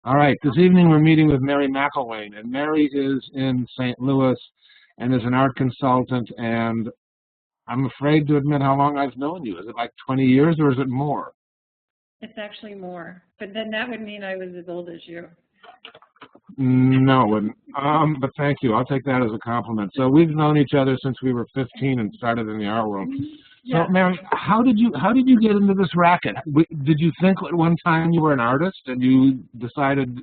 All right, this evening we're meeting with Mary McElwain, and Mary is in St. Louis and is an art consultant, and I'm afraid to admit how long I've known you. Is it like 20 years or is it more? It's actually more, but then that would mean I was as old as you. No, it wouldn't. But thank you. I'll take that as a compliment. So we've known each other since we were 15 and started in the art world. Yeah. So Mary, how did you get into this racket? Did you think at one time you were an artist and you decided?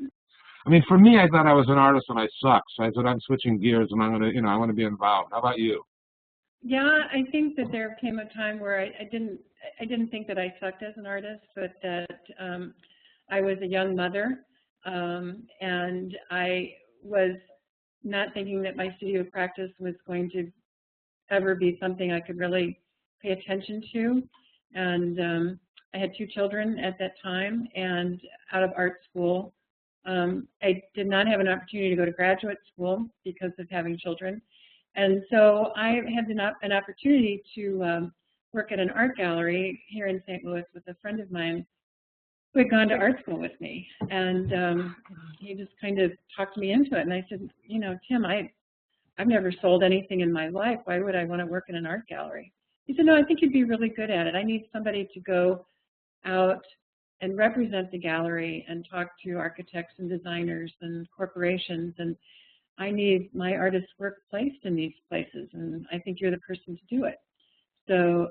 I mean, for me, I thought I was an artist and I sucked. So I said I'm switching gears and I'm gonna, I want to be involved. How about you? Yeah, I think that there came a time where I didn't think that I sucked as an artist, but that I was a young mother, and I was not thinking that my studio practice was going to ever be something I could really pay attention to. And I had 2 children at that time, and out of art school. I did not have an opportunity to go to graduate school because of having children. And so I had an opportunity to work at an art gallery here in St. Louis with a friend of mine who had gone to art school with me. And he just kind of talked me into it. And I said, Tim, I've never sold anything in my life. Why would I want to work in an art gallery? He said, no, I think you'd be really good at it. I need somebody to go out and represent the gallery and talk to architects and designers and corporations. And I need my artist's work placed in these places, and I think you're the person to do it. So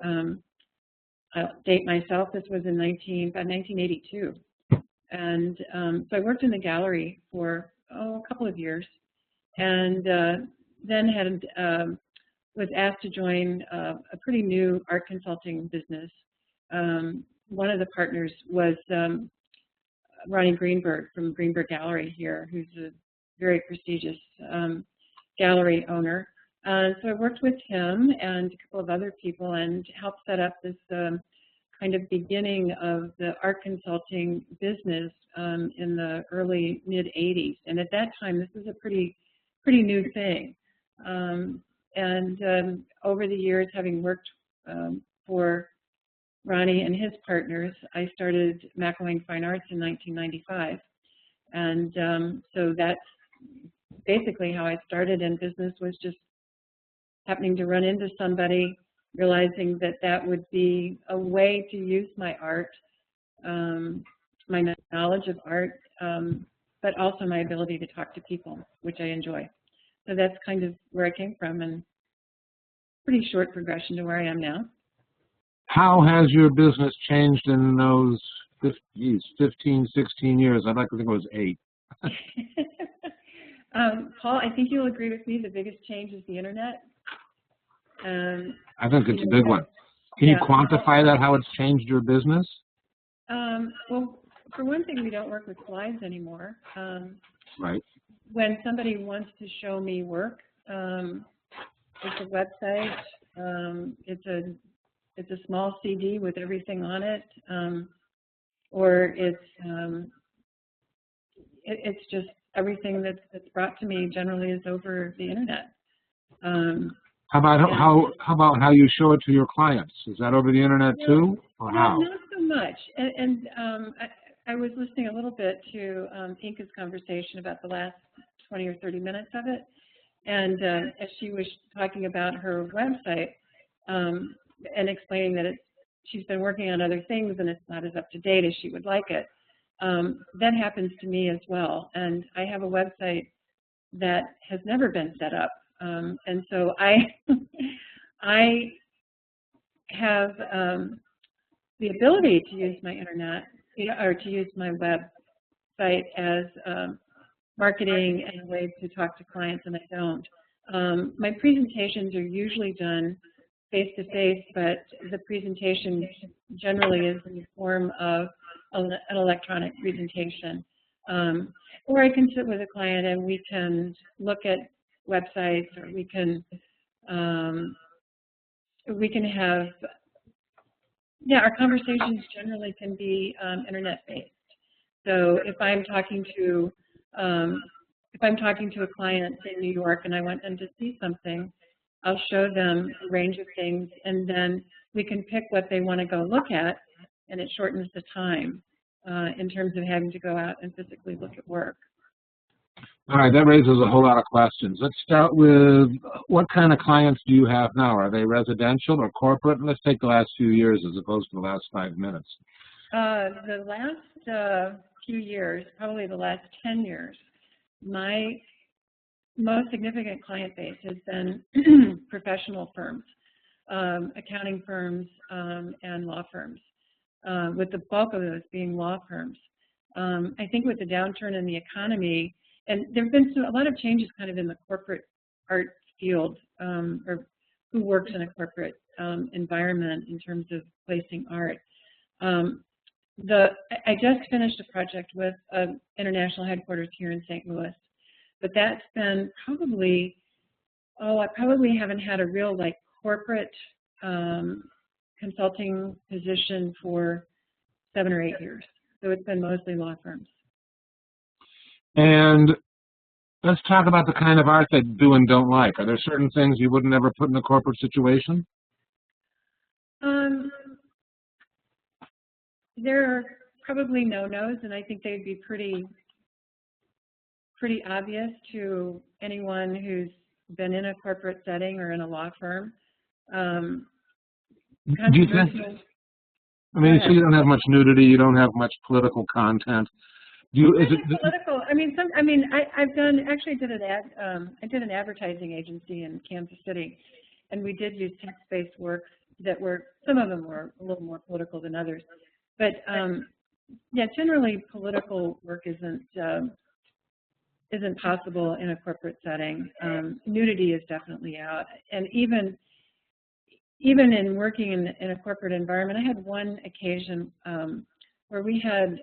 I'll date myself. This was in 1982. And so I worked in the gallery for a couple of years, and then was asked to join a pretty new art consulting business. One of the partners was Ronnie Greenberg from Greenberg Gallery here, who's a very prestigious gallery owner. So I worked with him and a couple of other people and helped set up this kind of beginning of the art consulting business in the early mid-'80s. And at that time, this was a pretty new thing. And over the years, having worked for Ronnie and his partners, I started McElwain Fine Arts in 1995. And so that's basically how I started in business, was just happening to run into somebody, realizing that that would be a way to use my art, my knowledge of art, but also my ability to talk to people, which I enjoy. So that's kind of where I came from, and pretty short progression to where I am now. How has your business changed in those 15, 16 years? I'd like to think it was 8. Paul, I think you'll agree with me, the biggest change is the internet. I think it's a big one. Can you quantify that, how it's changed your business? Well, for one thing, we don't work with slides anymore. Right. When somebody wants to show me work, it's a website, it's a small CD with everything on it, or it's just everything that's brought to me generally is over the internet. How about how you show it to your clients? Is that over the internet too, or how? Not so much. And I was listening a little bit to Inka's conversation about the last 20 or 30 minutes of it, and as she was talking about her website and explaining that she's been working on other things and it's not as up to date as she would like it. That happens to me as well, and I have a website that has never been set up, and so I have the ability to use my internet, or to use my website as marketing and a way to talk to clients, and I don't. My presentations are usually done face-to-face, but the presentation generally is in the form of an electronic presentation. Or I can sit with a client and we can look at websites, or we can have, our conversations generally can be internet-based. So if I'm talking to a client in New York and I want them to see something, I'll show them a range of things, and then we can pick what they want to go look at, and it shortens the time. in terms of having to go out and physically look at work. All right, that raises a whole lot of questions. Let's start with what kind of clients do you have now? Are they residential or corporate? Let's take the last few years as opposed to the last 5 minutes. The last few years, probably the last 10 years, my most significant client base has been professional firms, accounting firms, and law firms, with the bulk of those being law firms. I think with the downturn in the economy, and there have been a lot of changes kind of in the corporate art field, or who works in a corporate environment in terms of placing art. I just finished a project with international headquarters here in St. Louis, but that's been probably, I probably haven't had a real like corporate consulting position for 7 or 8 years. So it's been mostly law firms. And let's talk about the kind of art they do and don't like. Are there certain things you wouldn't ever put in a corporate situation? There are probably no-nos, and I think they'd be pretty obvious to anyone who's been in a corporate setting or in a law firm. Do you think? I mean, so you don't have much nudity, you don't have much political content. Do you? Is it political? I mean, I've done. Actually, I did an advertising agency in Kansas City, and we did use text-based works that were, some of them were a little more political than others, but yeah, generally political work isn't possible in a corporate setting. Nudity is definitely out, and even in working in a corporate environment, I had one occasion where we had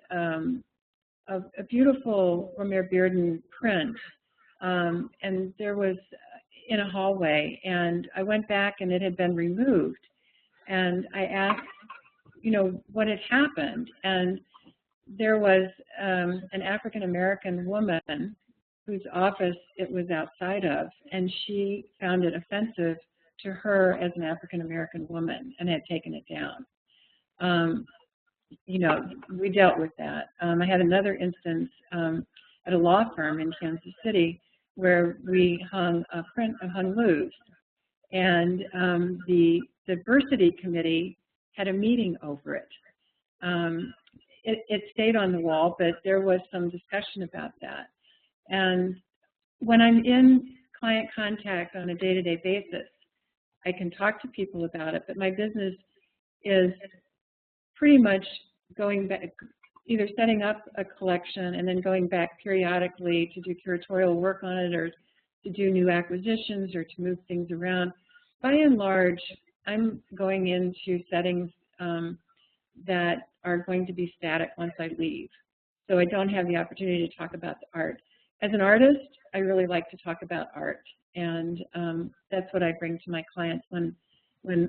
a beautiful Romare Bearden print, and there was in a hallway, and I went back and it had been removed, and I asked, you know, what had happened, and there was an African-American woman whose office it was outside of, and she found it offensive to her as an African-American woman and had taken it down. You know, we dealt with that. I had another instance at a law firm in Kansas City where we hung a print of hung loose, and the diversity committee had a meeting over it. It stayed on the wall, but there was some discussion about that. And when I'm in client contact on a day-to-day basis, I can talk to people about it, but my business is pretty much going back, either setting up a collection and then going back periodically to do curatorial work on it, or to do new acquisitions, or to move things around. By and large, I'm going into settings that are going to be static once I leave. So I don't have the opportunity to talk about the art. As an artist, I really like to talk about art, and that's what I bring to my clients. When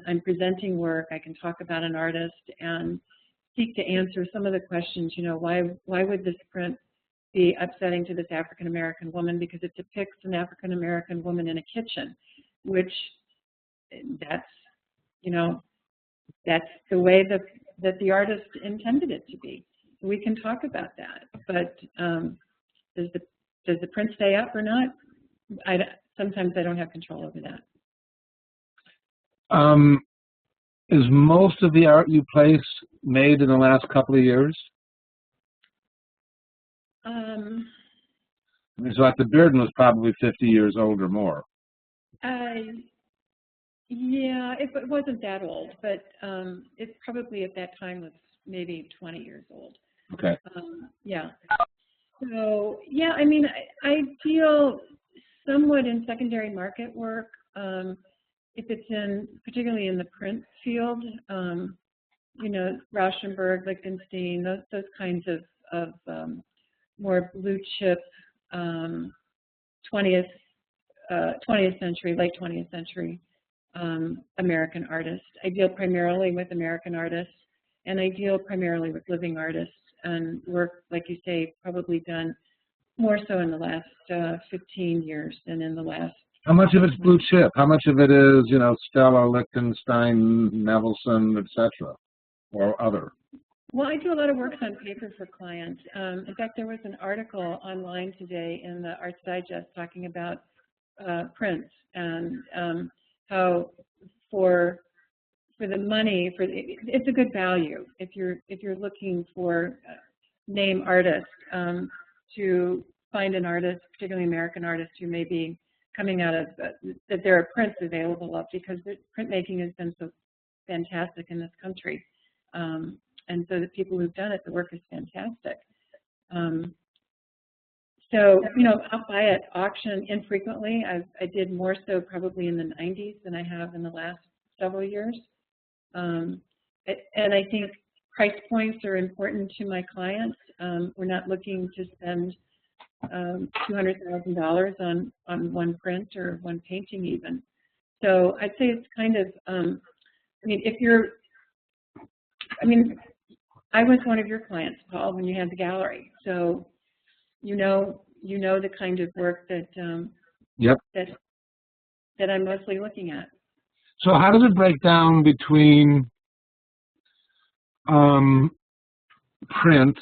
I'm presenting work, I can talk about an artist and seek to answer some of the questions, you know, why would this print be upsetting to this African-American woman? Because it depicts an African-American woman in a kitchen, which that's, you know, that's the way that the artist intended it to be. We can talk about that, but does the print stay up or not? Sometimes I don't have control over that. Is most of the art you place made in the last couple of years? I mean, so like the Bearden was probably 50 years old or more. Yeah, it wasn't that old, but it probably at that time was maybe 20 years old. Okay. Yeah. So, yeah, I mean, I deal somewhat in secondary market work. If it's particularly in the print field, you know, Rauschenberg, Lichtenstein, those kinds of more blue chip 20th century, late 20th century American artists. I deal primarily with American artists, and I deal primarily with living artists, and work, like you say, probably done more so in the last 15 years than in the last. How much of it's blue chip? How much of it is, you know, Stella, Lichtenstein, Nevelson, etc., or other? Well, I do a lot of work on paper for clients. In fact, there was an article online today in the Arts Digest talking about prints and how for the money, it's a good value if you're looking for name artists, to find an artist, particularly American artist, who may be coming out of that there are prints available of, because the printmaking has been so fantastic in this country. And so the people who've done it, the work is fantastic. So, you know, I'll buy at auction infrequently. I did more so probably in the 90s than I have in the last several years. And I think price points are important to my clients. We're not looking to spend $200,000 on one print or one painting even. So I'd say it's kind of, I mean, I was one of your clients, Paul, when you had the gallery. So you know the kind of work that Yep. that I'm mostly looking at. So how does it break down between prints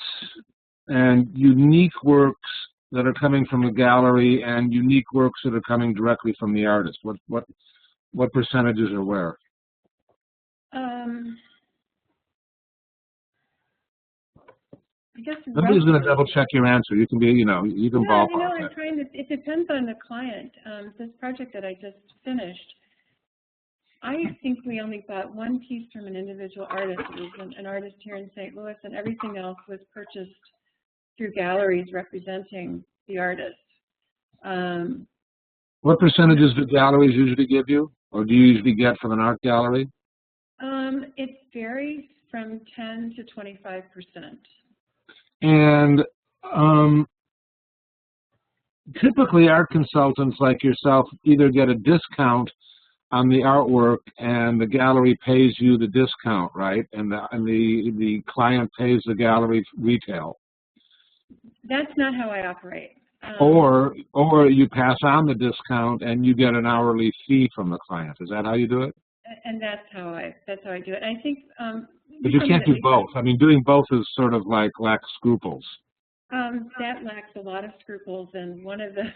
and unique works that are coming from the gallery and unique works that are coming directly from the artist? What percentages are where? I guess nobody's going to double check your answer. You can be, you can ballpark you know, it. It depends on the client. This project that I just finished, I think we only bought one piece from an individual artist. It was an artist here in St. Louis, and everything else was purchased through galleries representing the artist. What percentages do galleries usually give you, or do you usually get from an art gallery? It varies from 10 to 25%. And typically art consultants like yourself either get a discount on the artwork and the gallery pays you the discount, right? And the client pays the gallery retail. That's not how I operate. Or you pass on the discount and you get an hourly fee from the client. Is that how you do it? And that's how I do it. I think. But you can't do both. I mean, doing both is sort of like lacks scruples. That lacks a lot of scruples, and one of the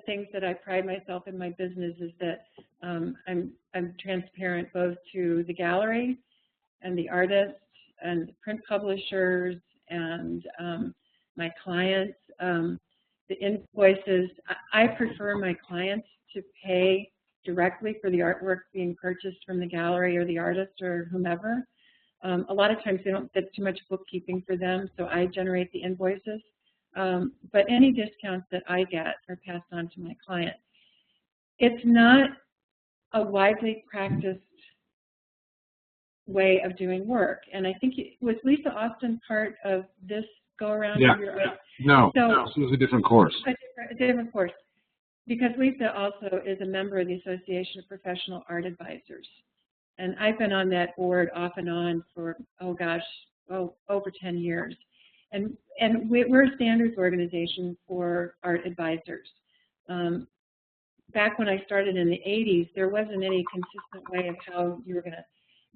things that I pride myself in my business is that I'm transparent both to the gallery and the artists and the print publishers and my clients. The invoices. I prefer my clients to pay directly for the artwork being purchased from the gallery or the artist or whomever. A lot of times that's too much bookkeeping for them, so I generate the invoices. But any discounts that I get are passed on to my client. It's not a widely practiced way of doing work, and I think was Lisa Austin part of this go-around? Yeah. No, so, this was a different course. A different course. Because Lisa also is a member of the Association of Professional Art Advisors. And I've been on that board off and on for, over 10 years. And we're a standards organization for art advisors. Back when I started in the 80s, there wasn't any consistent way of how you were going to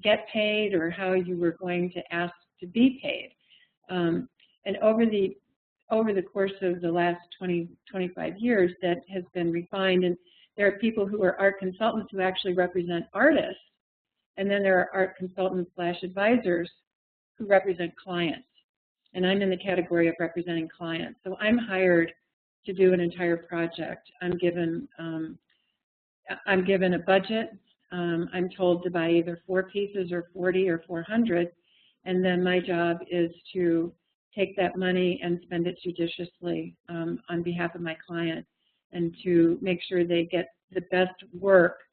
get paid or how you were going to ask to be paid. And over the course of the last 25 years, that has been refined, and there are people who are art consultants who actually represent artists, and then there are art consultants / advisors who represent clients, and I'm in the category of representing clients. So I'm hired to do an entire project. I'm given a budget. I'm told to buy either 4 pieces or 40 or 400, and then my job is to take that money and spend it judiciously on behalf of my client, and to make sure they get the best work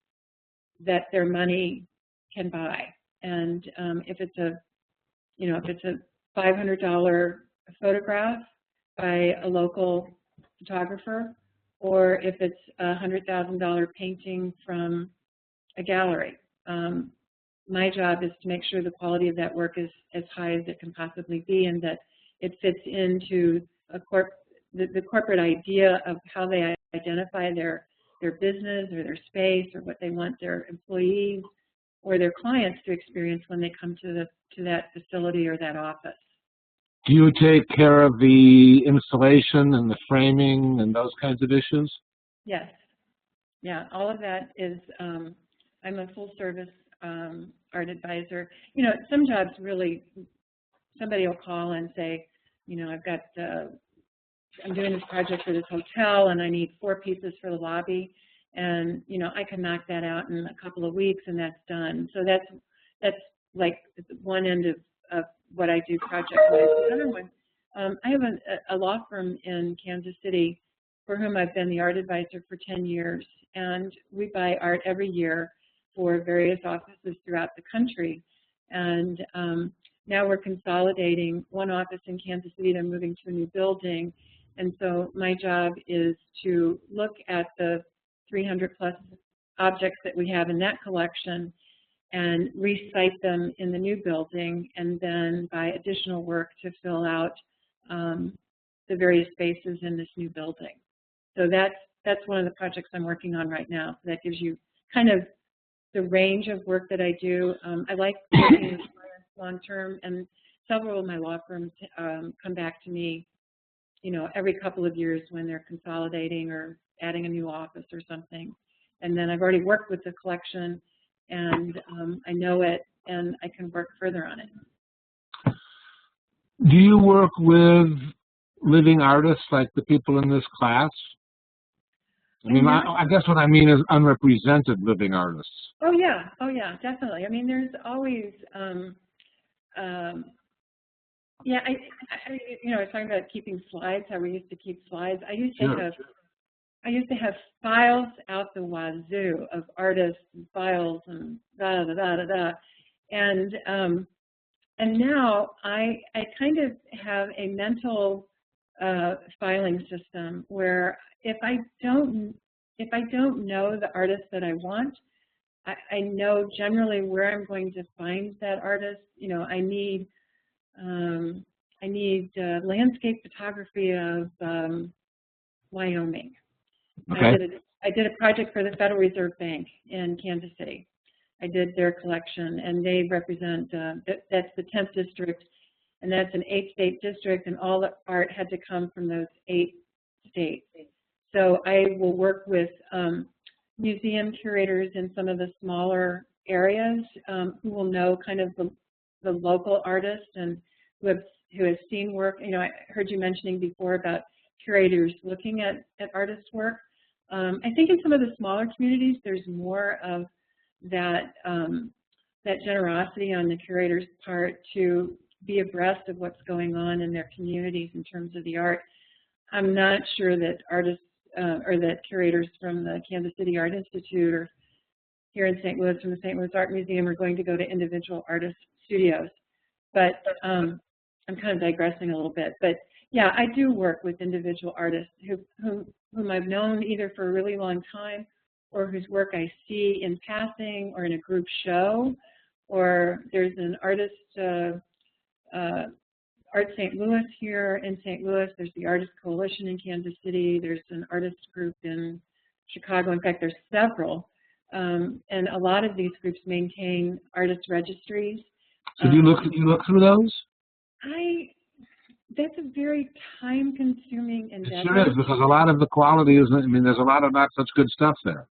that their money can buy. And if it's a $500 photograph by a local photographer, or if it's a $100,000 painting from a gallery, my job is to make sure the quality of that work is as high as it can possibly be, and that it fits into the corporate idea of how they identify their business or their space or what they want their employees or their clients to experience when they come to that facility or that office. Do you take care of the installation and the framing and those kinds of issues? Yes. Yeah, all of that is, I'm a full-service art advisor. You know, some jobs really, somebody will call and say, you know, I've got, I'm doing this project for this hotel and I need 4 pieces for the lobby. And, you know, I can knock that out in a couple of weeks and that's done. So that's like one end of what I do project-wise. The other one, I have a law firm in Kansas City for whom I've been the art advisor for 10 years. And we buy art every year for various offices throughout the country. And now we're consolidating one office in Kansas City. They're moving to a new building. And so my job is to look at the 300 plus objects that we have in that collection and recite them in the new building, and then buy additional work to fill out the various spaces in this new building. So that's one of the projects I'm working on right now. So that gives you kind of the range of work that I do. I like working with clients long term, and several of my law firms come back to me, you know, every couple of years when they're consolidating or adding a new office or something. And then I've already worked with the collection, and I know it, and I can work further on it. Do you work with living artists like the people in this class? I mean, I guess what I mean is unrepresented living artists. Oh yeah, definitely. I mean, there's always, yeah, you know, I was talking about keeping slides, how we used to keep slides. I used to have files out the wazoo of artists and files and and now I kind of have a mental filing system where if I don't know the artist that I want, I know generally where I'm going to find that artist. You know, I need landscape photography of Wyoming. Okay. I did a project for the Federal Reserve Bank in Kansas City. I did their collection, and they represent, that's the 10th district, and that's an 8-state district, and all the art had to come from those 8 states. So I will work with museum curators in some of the smaller areas who will know kind of the local artists and who have seen work. You know, I heard you mentioning before about curators looking at artist work. I think in some of the smaller communities, there's more of that generosity on the curator's part to be abreast of what's going on in their communities in terms of the art. I'm not sure that artists or that curators from the Kansas City Art Institute or here in St. Louis from the St. Louis Art Museum are going to go to individual artist studios. But I'm kind of digressing a little bit. But yeah, I do work with individual artists whom I've known either for a really long time or whose work I see in passing or in a group show, or there's an artist, Art St. Louis here in St. Louis. There's the Artist Coalition in Kansas City. There's an artist group in Chicago. In fact, there's several. And a lot of these groups maintain artist registries. So do you look through those? That's a very time-consuming endeavor. It sure is, because a lot of the quality is, I mean, there's a lot of not such good stuff there.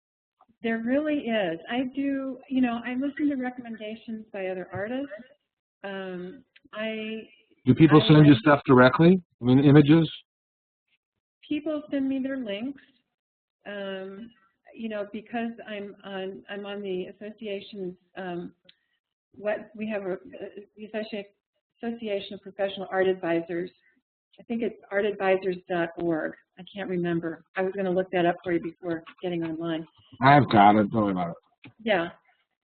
There really is. I do, you know, I listen to recommendations by other artists. Do people send you stuff directly? I mean, images? People send me their links. You know, because I'm on the association's, we have the Association of Professional Art Advisors. I think it's artadvisors.org. I can't remember. I was going to look that up for you before getting online. I've got it. Don't worry about it. Yeah.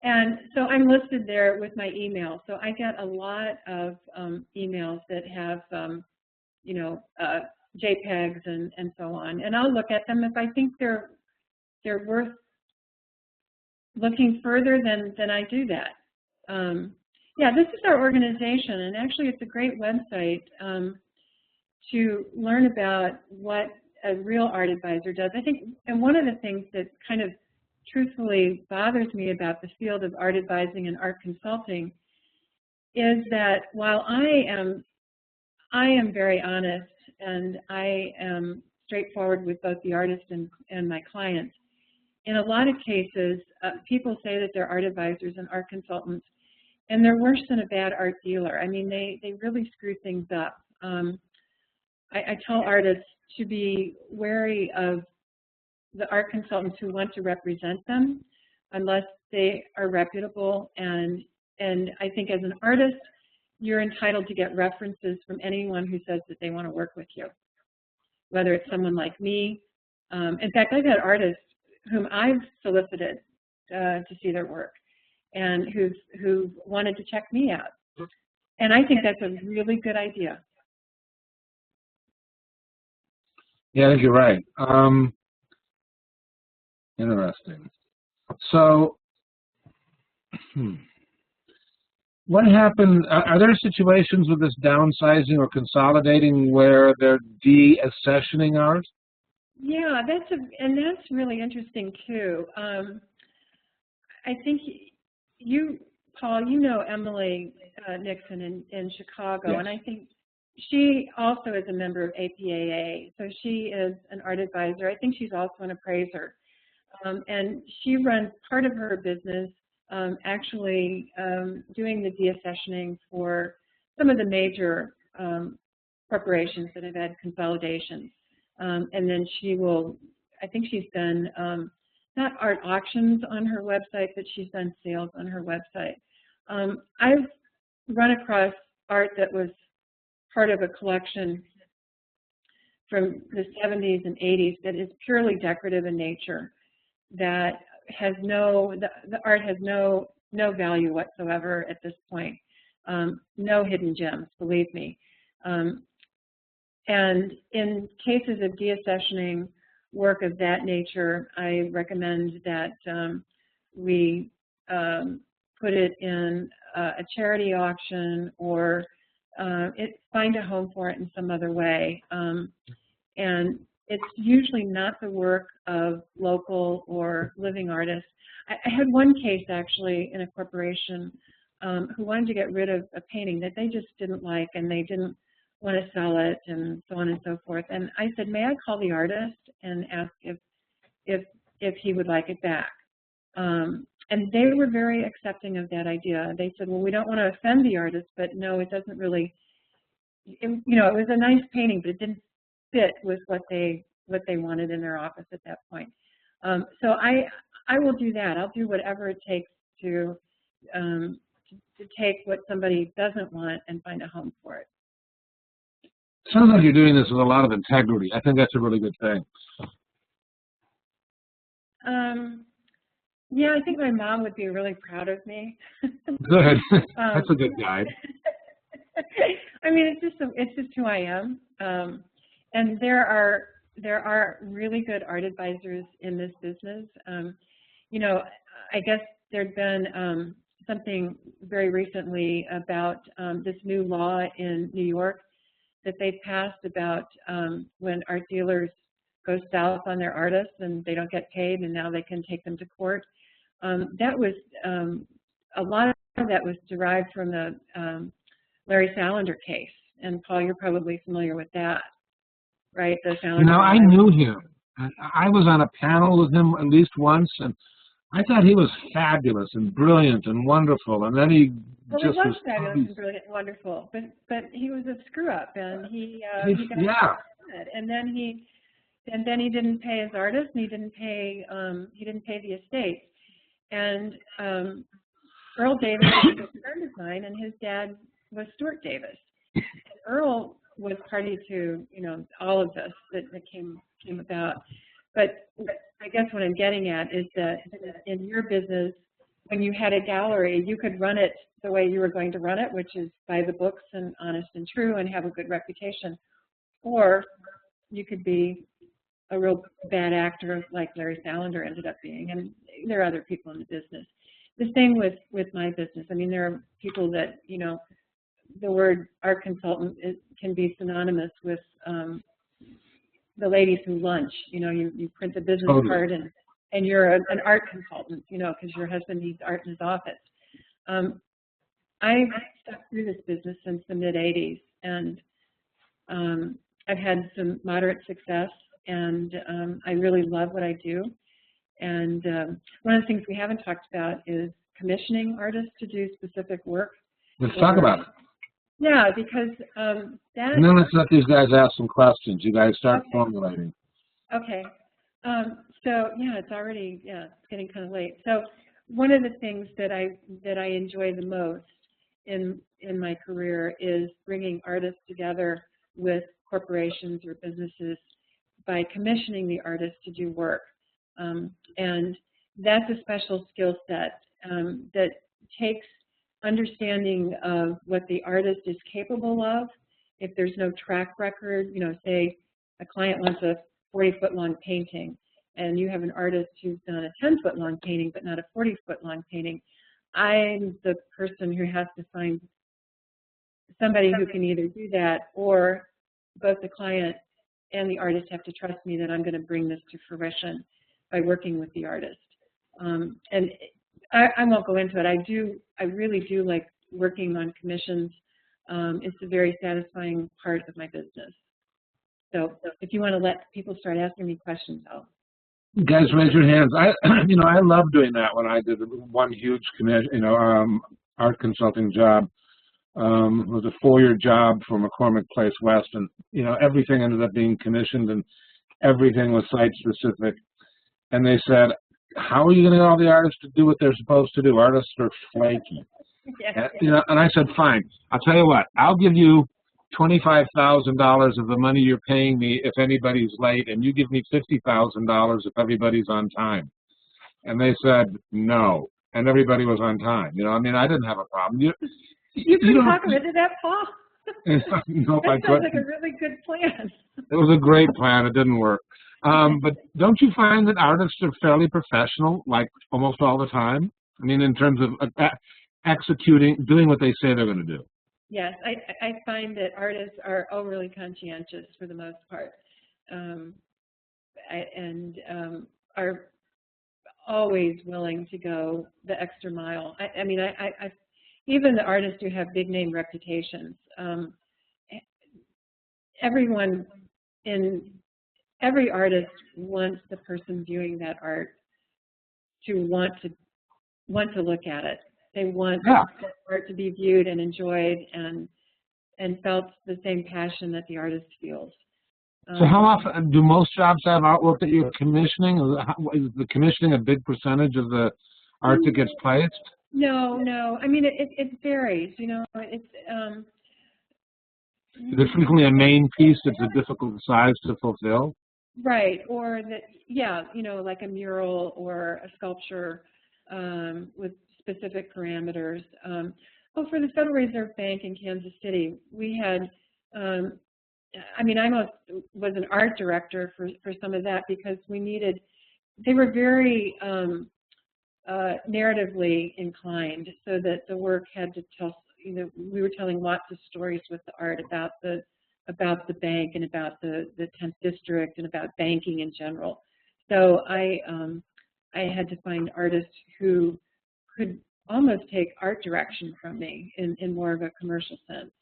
And so I'm listed there with my email. So I get a lot of emails that have, you know, JPEGs and so on. And I'll look at them if I think they're worth looking further, then I do that. Yeah, this is our organization, and actually it's a great website to learn about what a real art advisor does. I think, and one of the things that kind of truthfully bothers me about the field of art advising and art consulting is that while I am very honest and I am straightforward with both the artist and my clients, in a lot of cases, people say that they're art advisors and art consultants, and they're worse than a bad art dealer. I mean, they really screw things up. I tell artists to be wary of the art consultants who want to represent them unless they are reputable. And I think as an artist, you're entitled to get references from anyone who says that they want to work with you, whether it's someone like me. In fact, I've had artists whom I've solicited to see their work and who've wanted to check me out. And I think that's a really good idea. Yeah, I think you're right. Interesting. So, what happened? Are there situations with this downsizing or consolidating where they're deaccessioning art? Yeah, that's really interesting too. I think you, Paul, you know Emily Nixon in Chicago, Yes. and I think she also is a member of APAA. So she is an art advisor. I think she's also an appraiser, and she runs part of her business actually doing the deaccessioning for some of the major corporations that have had consolidations. And then she will, I think she's done not art auctions on her website, but she's done sales on her website. I've run across art that was part of a collection from the 70s and 80s that is purely decorative in nature, that has the art has no value whatsoever at this point, no hidden gems, believe me. And in cases of deaccessioning work of that nature, I recommend that we put it in a charity auction or find a home for it in some other way. And it's usually not the work of local or living artists. I had one case actually in a corporation who wanted to get rid of a painting that they just didn't like, and they didn't want to sell it and so on and so forth. And I said, may I call the artist and ask if he would like it back? And they were very accepting of that idea. They said, well, we don't want to offend the artist, but no, it doesn't really, it was a nice painting, but it didn't fit with what they wanted in their office at that point. So I will do that. I'll do whatever it takes to take what somebody doesn't want and find a home for it. Sounds like you're doing this with a lot of integrity. I think that's a really good thing. Yeah, I think my mom would be really proud of me. Good. That's a good guide. I mean, it's just who I am. And there are really good art advisors in this business. I guess there'd been something very recently about this new law in New York that they passed about when art dealers go south on their artists and they don't get paid, and now they can take them to court. That was a lot of that was derived from the Larry Salander case. And Paul, you're probably familiar with that, right? The Salander. I knew him. I was on a panel with him at least once, and I thought he was fabulous and brilliant and wonderful. And then he just was fabulous and brilliant and wonderful, but he was a screw up, and he got it. And then he didn't pay his artists, and he didn't pay the estate. And Earl Davis was a friend of mine, and his dad was Stuart Davis. And Earl was party to all of this that came about. But I guess what I'm getting at is that in your business, when you had a gallery, you could run it the way you were going to run it, which is by the books and honest and true and have a good reputation. Or you could be a real bad actor like Larry Salander ended up being. And there are other people in the business. The same with my business. I mean, there are people that, the word art consultant can be synonymous with the ladies who lunch. You print a business card and and you're an art consultant, you know, because your husband needs art in his office. I've stuck through this business since the mid-'80s, and I've had some moderate success, and I really love what I do. And one of the things we haven't talked about is commissioning artists to do specific work. Let's talk about it. Yeah, because that... And then let's let these guys ask some questions. You guys start formulating. Okay. So, yeah, it's already, it's getting kind of late. So one of the things that I enjoy the most in my career is bringing artists together with corporations or businesses by commissioning the artist to do work. And that's a special skill set that takes understanding of what the artist is capable of. If there's no track record, you know, say a client wants a 40-foot-long painting, and you have an artist who's done a 10-foot-long painting but not a 40-foot-long painting, I'm the person who has to find somebody who can either do that, or both the client and the artist have to trust me that I'm going to bring this to fruition by working with the artist. And I won't go into it. I really do like working on commissions. It's a very satisfying part of my business. So if you want to let people start asking me questions, You guys raise your hands. I love doing that when I did one huge art consulting job. It was a 4-year job for McCormick Place West, and everything ended up being commissioned, and everything was site specific. And they said, "How are you going to get all the artists to do what they're supposed to do? Artists are flaky." yeah. And I said, "Fine. I'll tell you what. I'll give you $25,000 of the money you're paying me if anybody's late, and you give me $50,000 if everybody's on time." And they said no, and everybody was on time. I didn't have a problem. You couldn't talk them into that, Paul? No, that sounds like a really good plan. It was a great plan. It didn't work. But don't you find that artists are fairly professional, like almost all the time? I mean, in terms of executing, doing what they say they're going to do. Yes, I find that artists are overly conscientious for the most part, and are always willing to go the extra mile. I mean, even the artists who have big name reputations, every artist wants the person viewing that art to want to look at it. They want the art to be viewed and enjoyed and felt the same passion that the artist feels. So how often do most jobs have artwork that you're commissioning? Is the commissioning a big percentage of the art that gets placed? No. I mean, it varies. It's is it frequently a main piece that's a difficult size to fulfill? Right, or like a mural or a sculpture with specific parameters. For the Federal Reserve Bank in Kansas City, we had, I was an art director for some of that because they were very narratively inclined, so that the work had to tell, we were telling lots of stories with the art about the bank and about the 10th district and about banking in general. So I had to find artists who could almost take art direction from me in more of a commercial sense.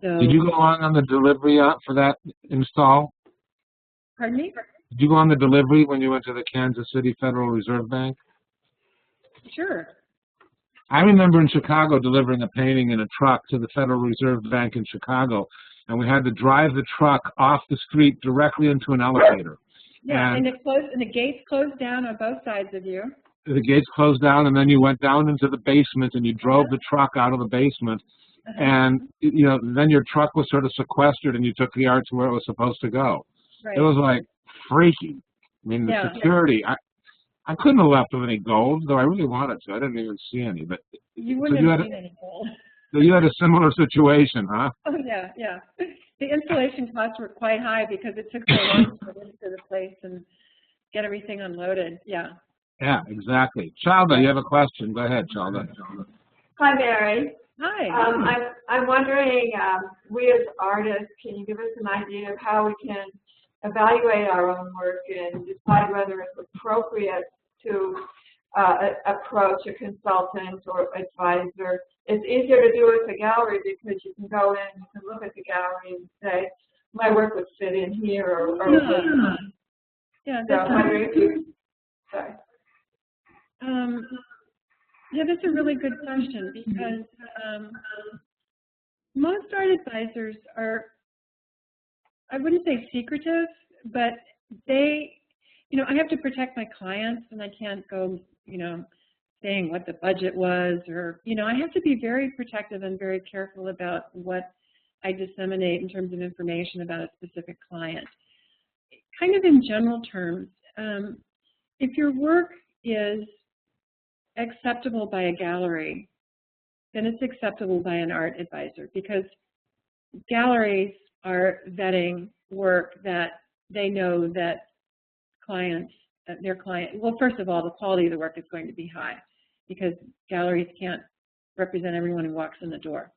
So, did you go along on the delivery for that install? Pardon me? Did you go on the delivery when you went to the Kansas City Federal Reserve Bank? Sure. I remember in Chicago delivering a painting in a truck to the Federal Reserve Bank in Chicago, and we had to drive the truck off the street directly into an elevator. Yeah, and the gates closed down on both sides of you. The gates closed down, and then you went down into the basement, and you drove the truck out of the basement, and then your truck was sort of sequestered, and you took the art to where it was supposed to go. Right. It was like freaky. I mean, the security. I couldn't have left with any gold, though I really wanted to. I didn't even see any. But you wouldn't have seen any gold. So you had a similar situation, huh? Oh, yeah. The installation costs were quite high because it took so long to get into the place and get everything unloaded. Yeah. Yeah, exactly. Chalda, you have a question. Go ahead, Chalda. Hi, Mary. Hi. I'm wondering, we as artists, can you give us an idea of how we can evaluate our own work and decide whether it's appropriate to approach a consultant or advisor. It's easier to do with a gallery because you can go in, you can look at the gallery and say, my work would fit in here or yeah, so that's I'm wondering if you, sorry. Yeah, that's a really good question because most art advisors are, I wouldn't say secretive, but they, I have to protect my clients and I can't go, saying what the budget was or, I have to be very protective and very careful about what I disseminate in terms of information about a specific client. Kind of in general terms, if your work is acceptable by a gallery, then it's acceptable by an art advisor because galleries are vetting work that they know that well, first of all, the quality of the work is going to be high because galleries can't represent everyone who walks in the door.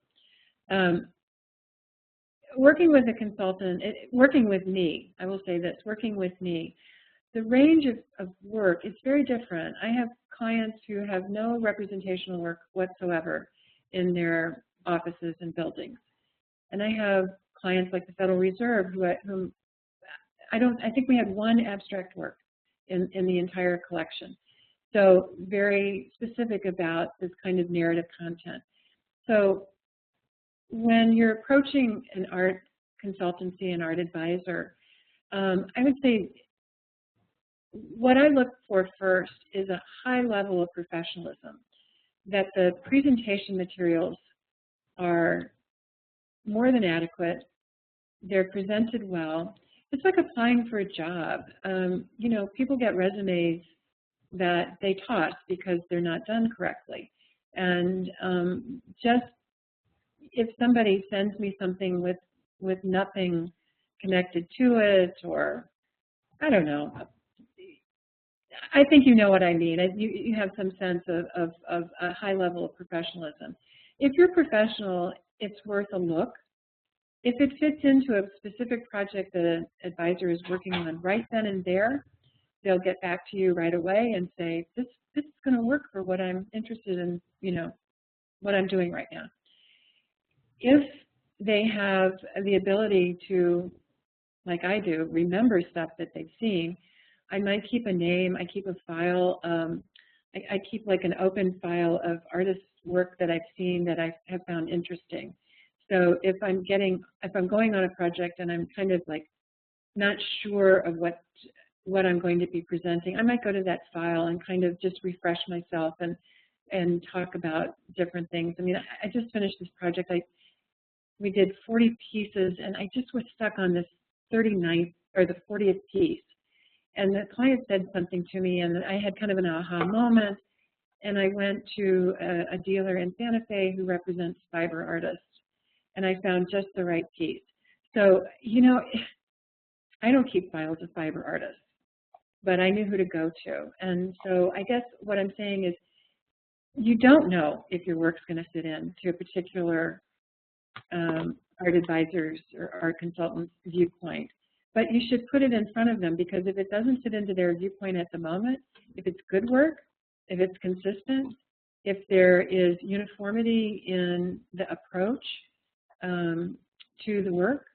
Working with a consultant, working with me, I will say this, working with me, the range of work is very different. I have clients who have no representational work whatsoever in their offices and buildings. And I have clients like the Federal Reserve whom I think we had one abstract work in the entire collection. So very specific about this kind of narrative content. So when you're approaching an art consultancy, an art advisor, I would say what I look for first is a high level of professionalism, that the presentation materials are more than adequate, they're presented well. It's like applying for a job. People get resumes that they toss because they're not done correctly. And just if somebody sends me something with nothing connected to it, or I don't know, I think you know what I mean. You have some sense of a high level of professionalism. If you're professional, it's worth a look. If it fits into a specific project that an advisor is working on right then and there, they'll get back to you right away and say, this is going to work for what I'm interested in, what I'm doing right now. If they have the ability to, like I do, remember stuff that they've seen, I might keep a name, I keep a file, I keep like an open file of artists' work that I've seen that I have found interesting. So if I'm going on a project and I'm kind of like not sure of what I'm going to be presenting, I might go to that file and kind of just refresh myself and talk about different things. I mean, I just finished this project. We did 40 pieces, and I just was stuck on this 39th or the 40th piece. And the client said something to me, and I had kind of an aha moment. And I went to a dealer in Santa Fe who represents fiber artists, and I found just the right piece. So, I don't keep files of fiber artists, but I knew who to go to. And so I guess what I'm saying is you don't know if your work's going to fit into a particular art advisor's or art consultant's viewpoint. But you should put it in front of them, because if it doesn't fit into their viewpoint at the moment, if it's good work, if it's consistent, if there is uniformity in the approach to the work,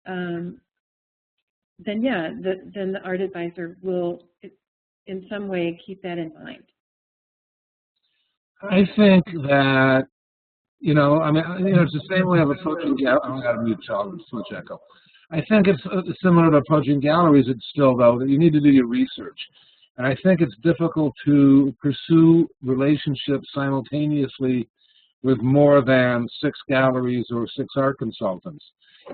then yeah, then the art advisor will in some way keep that in mind. I think that, it's the same way of approaching galleries. I got to mute Charles, it's so echo. I think it's similar to approaching galleries. It's still, though, that you need to do your research. And I think it's difficult to pursue relationships simultaneously with more than 6 galleries or 6 art consultants.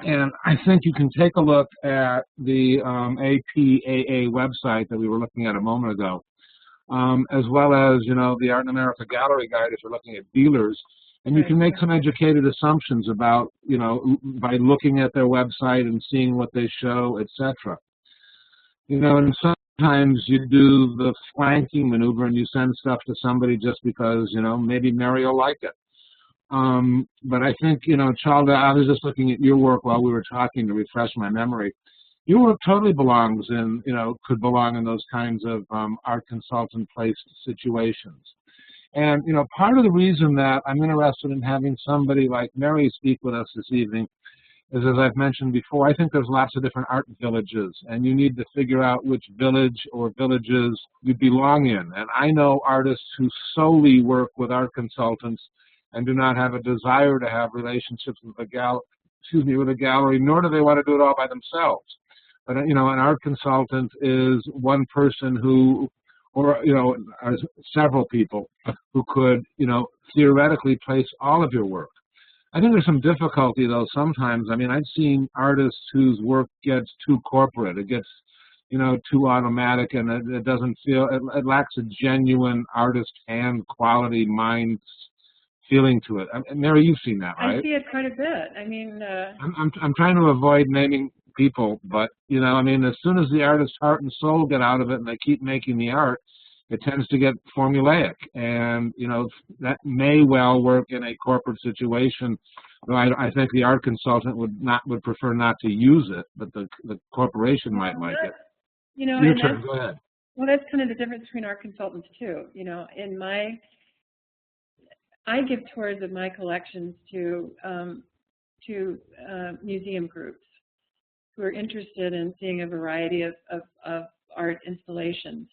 And I think you can take a look at the APAA website that we were looking at a moment ago, as well as, the Art in America Gallery Guide if you're looking at dealers. And you can make some educated assumptions about, by looking at their website and seeing what they show, etc. And sometimes you do the flanking maneuver and you send stuff to somebody just because, maybe Mary will like it. But I think, Charles, I was just looking at your work while we were talking to refresh my memory. Your work totally belongs in, could belong in those kinds of art consultant placed situations. And, part of the reason that I'm interested in having somebody like Mary speak with us this evening is, as I've mentioned before, I think there's lots of different art villages, and you need to figure out which village or villages you belong in. And I know artists who solely work with art consultants and do not have a desire to have relationships with a gallery, nor do they want to do it all by themselves. But, an art consultant is one person who, or, several people who could, theoretically place all of your work. I think there's some difficulty, though, sometimes. I mean, I've seen artists whose work gets too corporate. It gets, too automatic, and it doesn't feel, it lacks a genuine artist hand quality mind feeling to it. Mary, you've seen that, right? I see it quite a bit. I mean, I'm trying to avoid naming people, but, as soon as the artist's heart and soul get out of it and they keep making the art, it tends to get formulaic, and that may well work in a corporate situation. Though I think the art consultant would prefer not to use it, but the corporation might like it. Your turn. Go ahead. Well, that's kind of the difference between art consultants too. I give tours of my collections to museum groups who are interested in seeing a variety of art installations.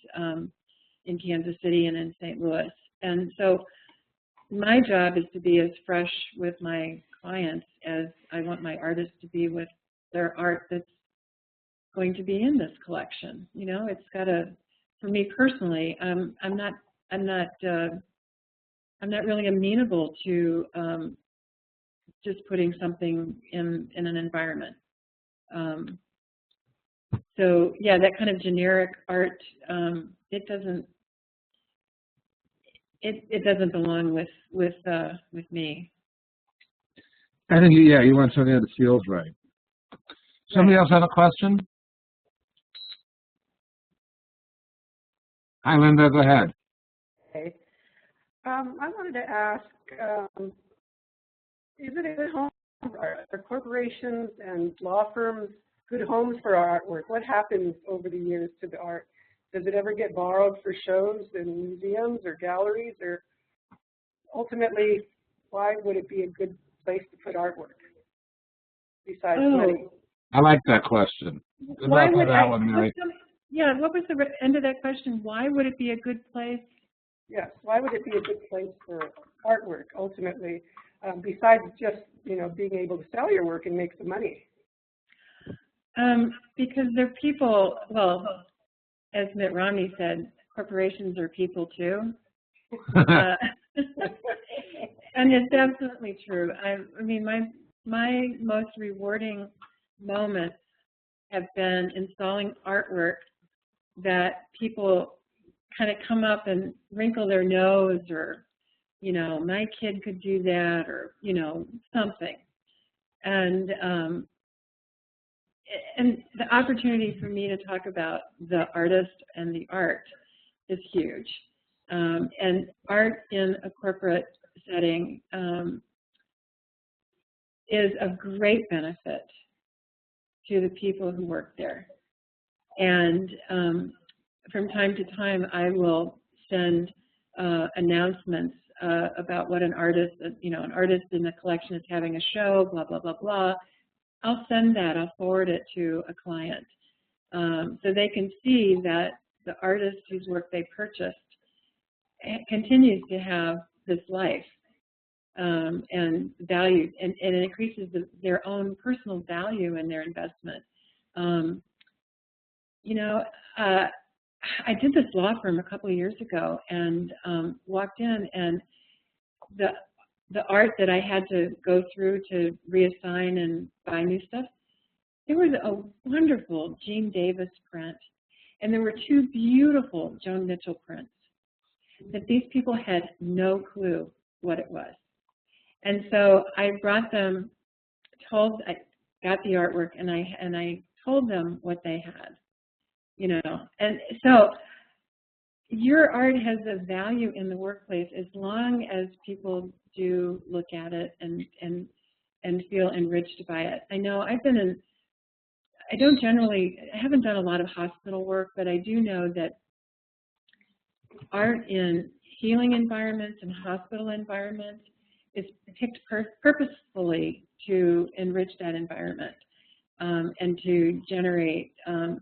In Kansas City and in St. Louis. And so my job is to be as fresh with my clients as I want my artists to be with their art that's going to be in this collection. It's got to, for me personally, I'm not really amenable to just putting something in an environment. So yeah, that kind of generic art, it doesn't belong with me. I think you want something that feels right. Somebody else have a question? Hi, Linda. Go ahead. Okay. I wanted to ask, is it a good home? Are corporations and law firms good homes for our artwork? What happens over the years to the art? Does it ever get borrowed for shows in museums or galleries? Or ultimately, why would it be a good place to put artwork besides money? I like that question. Good luck with that one, Mary. What was the end of that question? Why would it be a good place? Yes, why would it be a good place for artwork ultimately, besides just being able to sell your work and make some money? Because they're people. Well, as Mitt Romney said, corporations are people too. And it's absolutely true. I mean, my most rewarding moments have been installing artwork that people kind of come up and wrinkle their nose, or, my kid could do that, or, something. And the opportunity for me to talk about the artist and the art is huge. And art in a corporate setting is of great benefit to the people who work there. And from time to time, I will send announcements about what an artist, an artist in the collection is having a show, blah, blah, blah, blah. I'll send that, I'll forward it to a client so they can see that the artist whose work they purchased continues to have this life and value, and it increases their own personal value in their investment. I did this law firm a couple of years ago and walked in, and the art that I had to go through to reassign and buy new stuff, there was a wonderful Gene Davis print, and there were two beautiful Joan Mitchell prints that these people had no clue what it was. And so I brought them, I got the artwork, and I told them what they had, And so your art has a value in the workplace as long as people do look at it and feel enriched by it. I know I've been I haven't done a lot of hospital work, but I do know that art in healing environments and hospital environments is picked purposefully to enrich that environment and to generate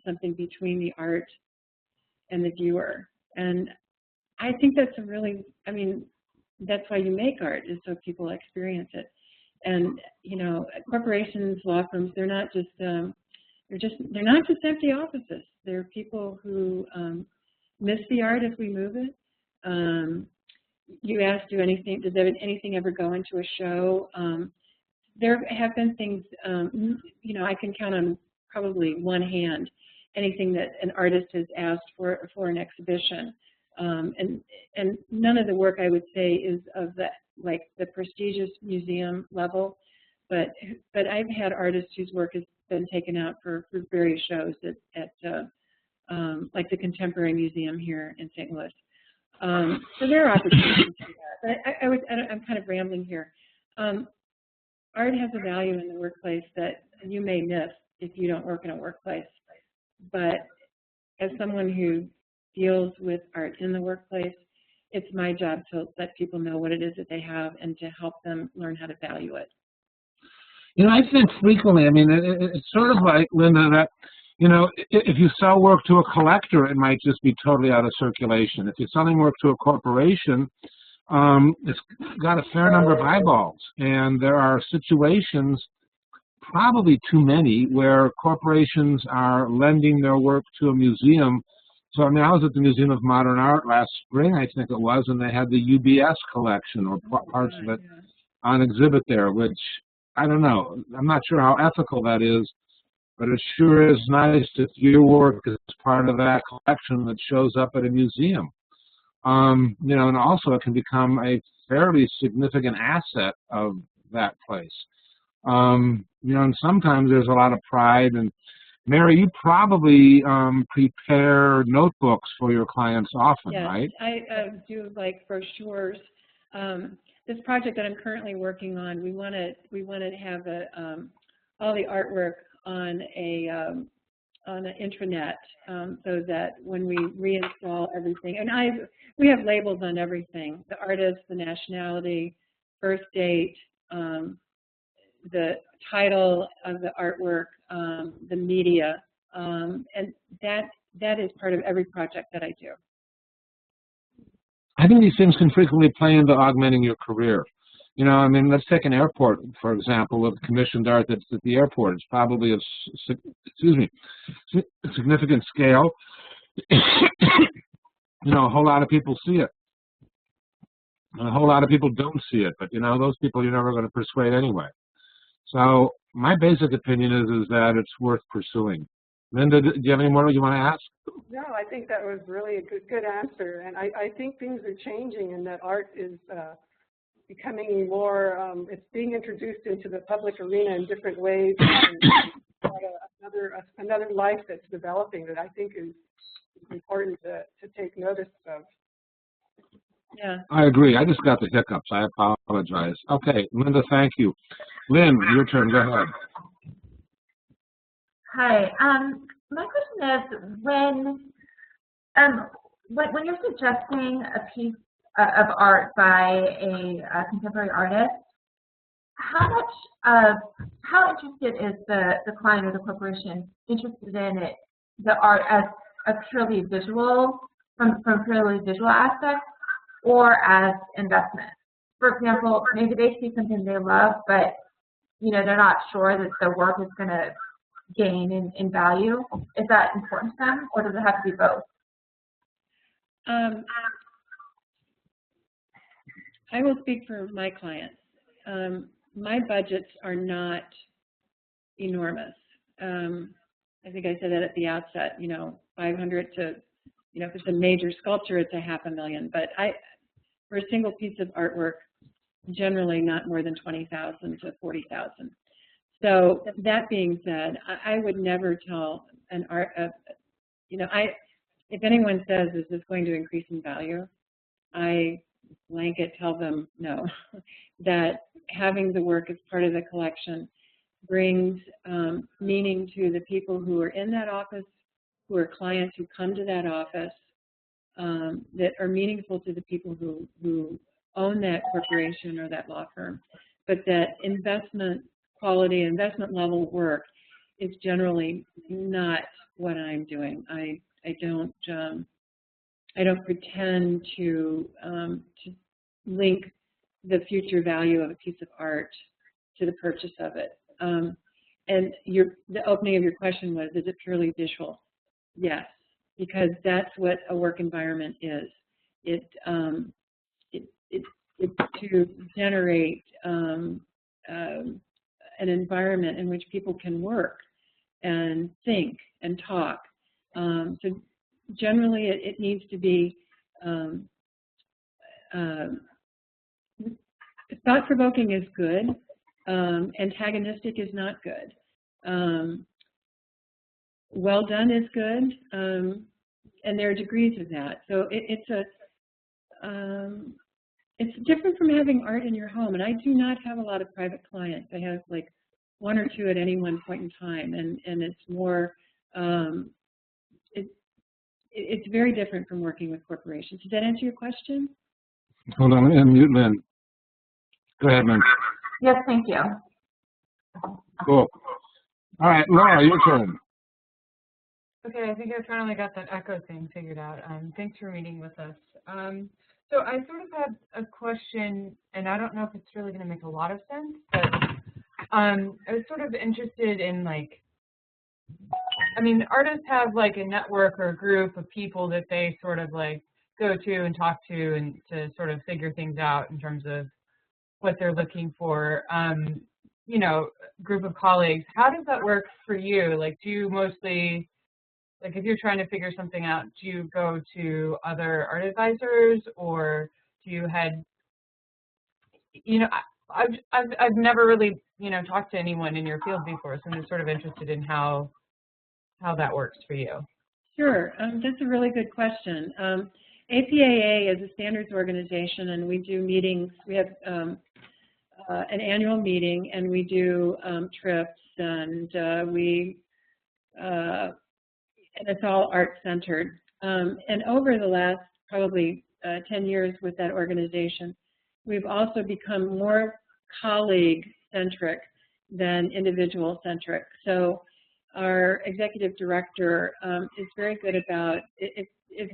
something between the art and the viewer. And I think that's a really, I mean, that's why you make art, is so people experience it. And you know, corporations, law firms, they're not just empty offices. They're people who miss the art if we move it. You asked, does anything ever go into a show? There have been things, you know, I can count on probably one hand anything that an artist has asked for an exhibition. And none of the work, I would say, is of the prestigious museum level, but I've had artists whose work has been taken out for various shows at like the Contemporary Museum here in St. Louis. So there are opportunities for that. But I'm kind of rambling here. Art has a value in the workplace that you may miss if you don't work in a workplace. But as someone who deals with art in the workplace, it's my job to let people know what it is that they have and to help them learn how to value it. You know, I think frequently, I mean, it's sort of like, Linda, that, you know, if you sell work to a collector, it might just be totally out of circulation. If you're selling work to a corporation, it's got a fair number of eyeballs. And there are situations, probably too many, where corporations are lending their work to a museum. So, I mean, I was at the Museum of Modern Art last spring, I think it was, and they had the UBS collection, or parts of it, on exhibit there, which, I don't know, I'm not sure how ethical that is, but it sure is nice if your work is part of that collection that shows up at a museum. You know, and also it can become a fairly significant asset of that place. You know, and sometimes there's a lot of pride. And Mary, you probably prepare notebooks for your clients often, yes, right? I do like brochures. This project that I'm currently working on, we want to have all the artwork on an intranet, so that when we reinstall everything, and we have labels on everything: the artist, the nationality, birth date, the title of the artwork, the media, and that is part of every project that I do. I think these things can frequently play into augmenting your career. You know, I mean, let's take an airport, for example, of commissioned art that's at the airport. It's probably of, significant scale. You know, a whole lot of people see it. And a whole lot of people don't see it, but, you know, those people you're never going to persuade anyway. So my basic opinion is that it's worth pursuing. Linda, do you have any more you want to ask? No, I think that was really a good answer. And I think things are changing in that art is becoming more, it's being introduced into the public arena in different ways. And another life that's developing that I think is important to take notice of. Yeah. I agree. I just got the hiccups. I apologize. Okay, Linda, thank you. Lynn, your turn. Go ahead. Hi. My question is, when you're suggesting a piece of art by a contemporary artist, how interested is the client or the corporation interested in it, the art as a purely visual, from purely visual aspect, or as investment? For example, maybe they see something they love, but you know, they're not sure that the work is going to gain in value. Is that important to them, or does it have to be both? I will speak for my clients. My budgets are not enormous. I think I said that at the outset, you know, 500 to, you know, if it's a major sculpture, it's $500,000. But for a single piece of artwork, generally not more than $20,000 to $40,000. So that being said, I would never tell an you know, if anyone says, is this going to increase in value, I blanket tell them no, that having the work as part of the collection brings meaning to the people who are in that office, who are clients who come to that office, that are meaningful to the people who own that corporation or that law firm, but that investment quality, investment level work is generally not what I'm doing. I don't pretend to link the future value of a piece of art to the purchase of it. And the opening of your question was, is it purely visual? Yes, because that's what a work environment is. It's to generate an environment in which people can work and think and talk. So generally, it needs to be thought-provoking is good. Antagonistic is not good. Well done is good, and there are degrees of that. So it's different from having art in your home. And I do not have a lot of private clients. I have like one or two at any one point in time, and it's more. It's very different from working with corporations. Did that answer your question? Hold on, and mute Lynn. Go ahead, Lynn. Yes, thank you. Cool. All right, Laura, your turn. Okay, I think I finally got that echo thing figured out. Thanks for meeting with us. So I sort of had a question, and I don't know if it's really going to make a lot of sense, but I was sort of interested in, like, I mean, artists have like a network or a group of people that they sort of like go to and talk to and to sort of figure things out in terms of what they're looking for. You know, group of colleagues. How does that work for you? Like, do you mostly, like, if you're trying to figure something out, do you go to other art advisors, or do you head? You know, I've never really, you know, talked to anyone in your field before, so I'm just sort of interested in how that works for you. Sure, that's a really good question. APAA is a standards organization, and we do meetings. We have an annual meeting, and we do trips, and and it's all art-centered. And over the last probably 10 years with that organization, we've also become more colleague-centric than individual-centric. So our executive director is very good about, if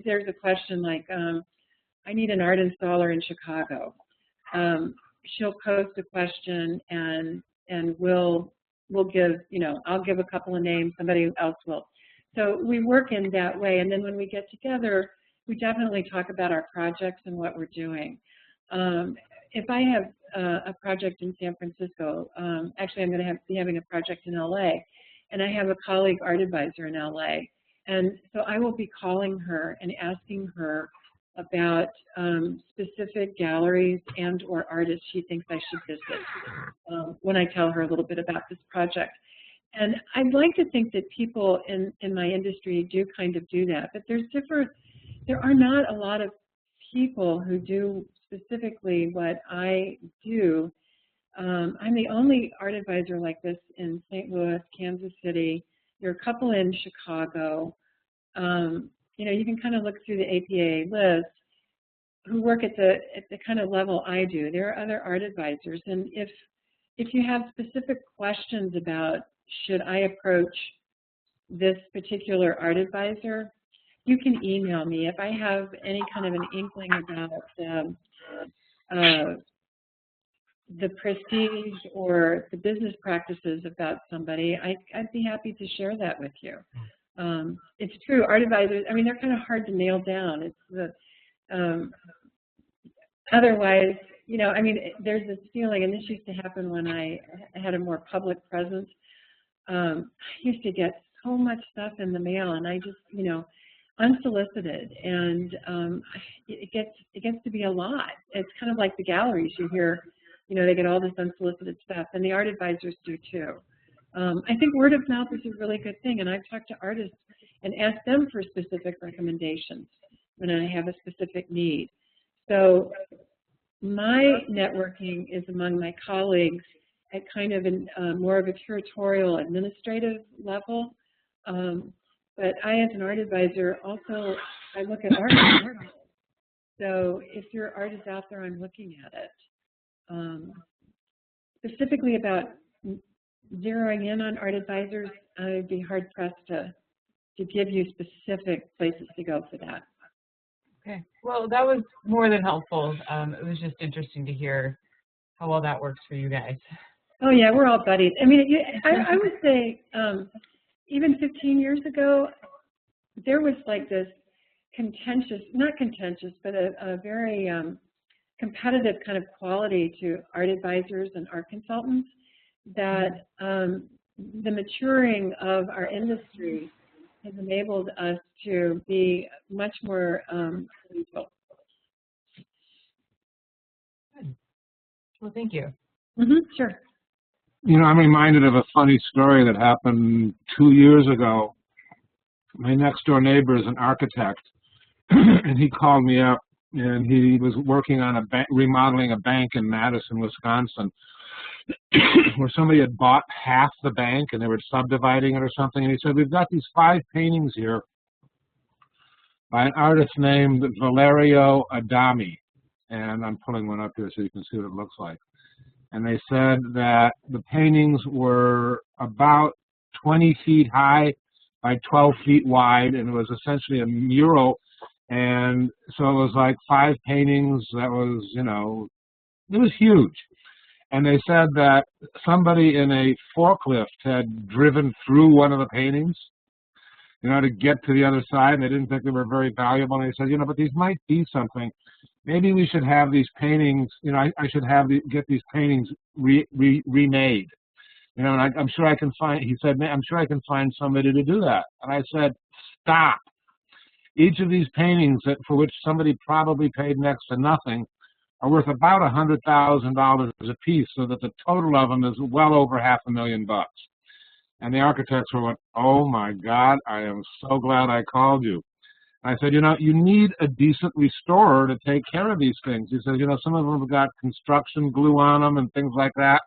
there's a question like, I need an art installer in Chicago, she'll post a question, and we'll give, you know, I'll give a couple of names, somebody else will. So we work in that way, and then when we get together, we definitely talk about our projects and what we're doing. If I have a project in San Francisco, actually I'm going to be having a project in LA, and I have a colleague art advisor in LA, and so I will be calling her and asking her about specific galleries and or artists she thinks I should visit when I tell her a little bit about this project. And I'd like to think that people in my industry do kind of do that, but there are not a lot of people who do specifically what I do. I'm the only art advisor like this in St. Louis, Kansas City. There are a couple in Chicago. You know, you can kind of look through the APA list who work at the kind of level I do. There are other art advisors, and if you have specific questions about should I approach this particular art advisor, you can email me. If I have any kind of an inkling about the prestige or the business practices about somebody, I'd be happy to share that with you. It's true, art advisors, I mean, they're kind of hard to nail down. It's the, otherwise, you know, I mean, there's this feeling, and this used to happen when I had a more public presence. I used to get so much stuff in the mail, and I just, you know, unsolicited, and it gets to be a lot. It's kind of like the galleries. You hear, you know, they get all this unsolicited stuff, and the art advisors do too. I think word of mouth is a really good thing, and I've talked to artists and asked them for specific recommendations when I have a specific need. So my networking is among my colleagues at kind of more of a curatorial administrative level. But I, as an art advisor, also, I look at art. So if your art is out there, I'm looking at it. Specifically about zeroing in on art advisors, I'd be hard pressed to give you specific places to go for that. Okay, well, that was more than helpful. It was just interesting to hear how well that works for you guys. Oh yeah, we're all buddies. I mean, I would say even 15 years ago, there was like this contentious, not contentious, but a very competitive kind of quality to art advisors and art consultants that the maturing of our industry has enabled us to be much more lethal. Good. Well, thank you. Sure. You know, I'm reminded of a funny story that happened 2 years ago. My next door neighbor is an architect, and he called me up, and he was working on remodeling a bank in Madison, Wisconsin, where somebody had bought half the bank and they were subdividing it or something. And he said, we've got these 5 paintings here by an artist named Valerio Adame. And I'm pulling one up here so you can see what it looks like. And they said that the paintings were about 20 feet high by 12 feet wide, and it was essentially a mural. And so it was like 5 paintings that was, you know, it was huge. And they said that somebody in a forklift had driven through one of the paintings, you know, to get to the other side, and they didn't think they were very valuable. And they said, you know, but these might be something. Maybe we should have these paintings, you know, I should get these paintings remade. You know, and I'm sure I can find, he said, I'm sure I can find somebody to do that. And I said, stop. Each of these paintings for which somebody probably paid next to nothing are worth about $100,000 a piece, so that the total of them is well over $500,000. And the architects were like, oh my God, I am so glad I called you. I said, you know, you need a decent restorer to take care of these things. He said, you know, some of them have got construction glue on them and things like that.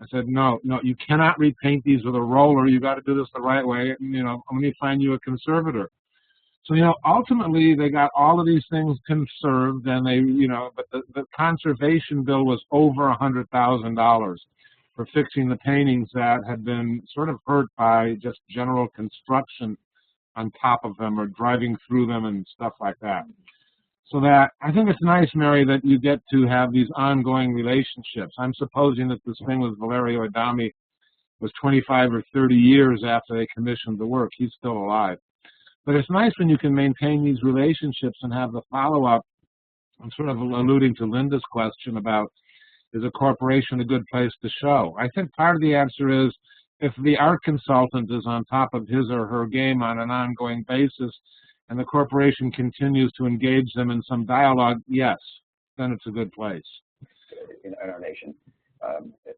I said, no, you cannot repaint these with a roller. You got to do this the right way. You know, let me find you a conservator. So, you know, ultimately they got all of these things conserved, and they, you know, but the conservation bill was over $100,000 for fixing the paintings that had been sort of hurt by just general construction on top of them or driving through them and stuff like that. So that, I think it's nice, Mary, that you get to have these ongoing relationships. I'm supposing that this thing with Valerio Adame was 25 or 30 years after they commissioned the work. He's still alive. But it's nice when you can maintain these relationships and have the follow-up. I'm sort of alluding to Linda's question about, is a corporation a good place to show? I think part of the answer is, if the art consultant is on top of his or her game on an ongoing basis, and the corporation continues to engage them in some dialogue, yes, then it's a good place. In our nation,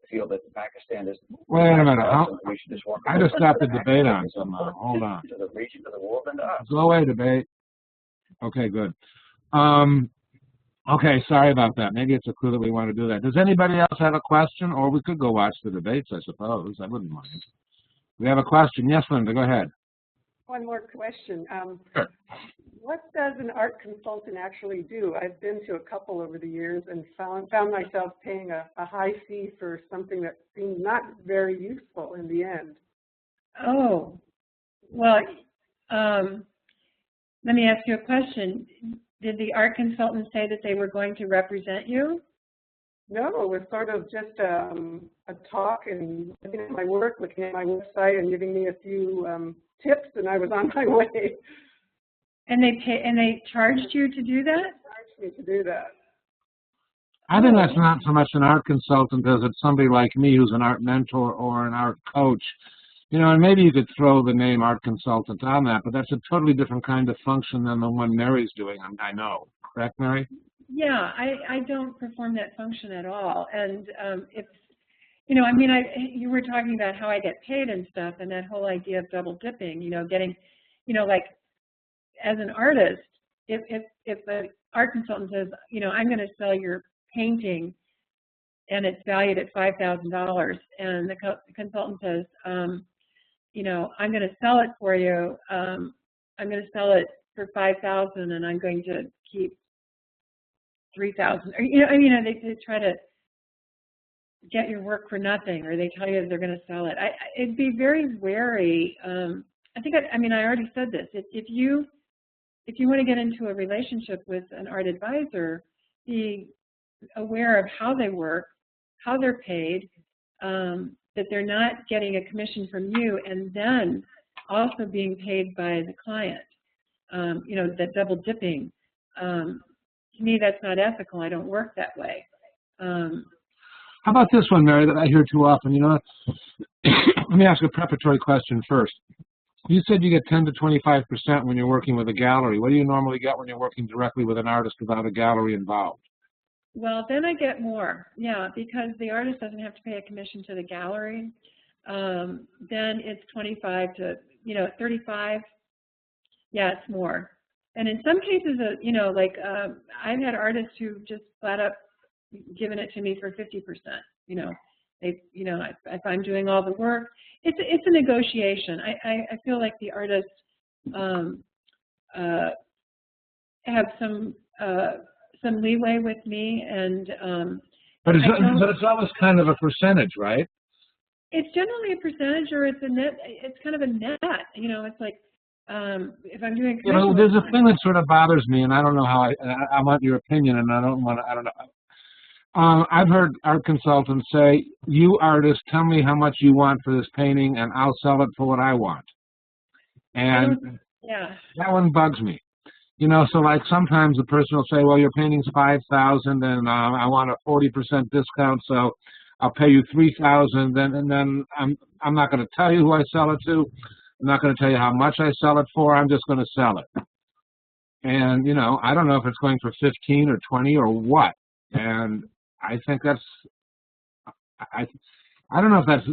feel that Pakistan is. Wait a minute. We should just walk. I just stopped the debate on somehow. Hold on. To the region of the world and to us. Go away, debate. Okay, good. Okay, sorry about that. Maybe it's a clue that we want to do that. Does anybody else have a question? Or we could go watch the debates, I suppose. I wouldn't mind. We have a question. Yes, Linda, go ahead. One more question. Sure. What does an art consultant actually do? I've been to a couple over the years and found myself paying a high fee for something that seemed not very useful in the end. Oh, well, let me ask you a question. Did the art consultant say that they were going to represent you? No, it was sort of just a talk and looking at my work, looking at my website, and giving me a few tips, and I was on my way. And they charged you to do that? Charged me to do that. I think that's not so much an art consultant as it's somebody like me who's an art mentor or an art coach. You know, and maybe you could throw the name art consultant on that, but that's a totally different kind of function than the one Mary's doing, I know. Correct, Mary? Yeah, I don't perform that function at all. And it's, you know, I mean, you were talking about how I get paid and stuff, and that whole idea of double dipping, you know, getting, you know, like, as an artist, if the art consultant says, you know, I'm going to sell your painting and it's valued at $5,000. And the consultant says, you know, I'm going to sell it for you. I'm going to sell it for $5,000, and I'm going to keep $3,000. Or, you know, I mean, they try to get your work for nothing, or they tell you they're going to sell it. It'd be very wary. I think, I mean, I already said this. If you want to get into a relationship with an art advisor, be aware of how they work, how they're paid, that they're not getting a commission from you and then also being paid by the client. You know, that double dipping. To me, that's not ethical. I don't work that way. How about this one, Mary, that I hear too often? You know, let me ask a preparatory question first. You said you get 10 to 25% when you're working with a gallery. What do you normally get when you're working directly with an artist without a gallery involved? Well, then I get more, yeah, because the artist doesn't have to pay a commission to the gallery. Then it's 25 to, you know, 35. Yeah, it's more. And in some cases, you know, like I've had artists who just flat up given it to me for 50%. You know, you know, if I'm doing all the work, it's a negotiation. I feel like the artists have some leeway with me, and but it's always kind of a percentage, right? It's generally a percentage, or it's a net. It's kind of a net. You know, it's like if I'm doing. You know, there's a thing that sort of bothers me, and I don't know how I want your opinion, and I don't know. I've heard art consultants say, you artists, tell me how much you want for this painting, and I'll sell it for what I want. And yeah, that one bugs me. You know, so like sometimes the person will say, well, your painting's $5,000, and I want a 40% discount, so I'll pay you $3,000. And then I'm not going to tell you who I sell it to. I'm not going to tell you how much I sell it for. I'm just going to sell it. And you know, I don't know if it's going for 15 or 20 or what. And I think that's, I don't know if that's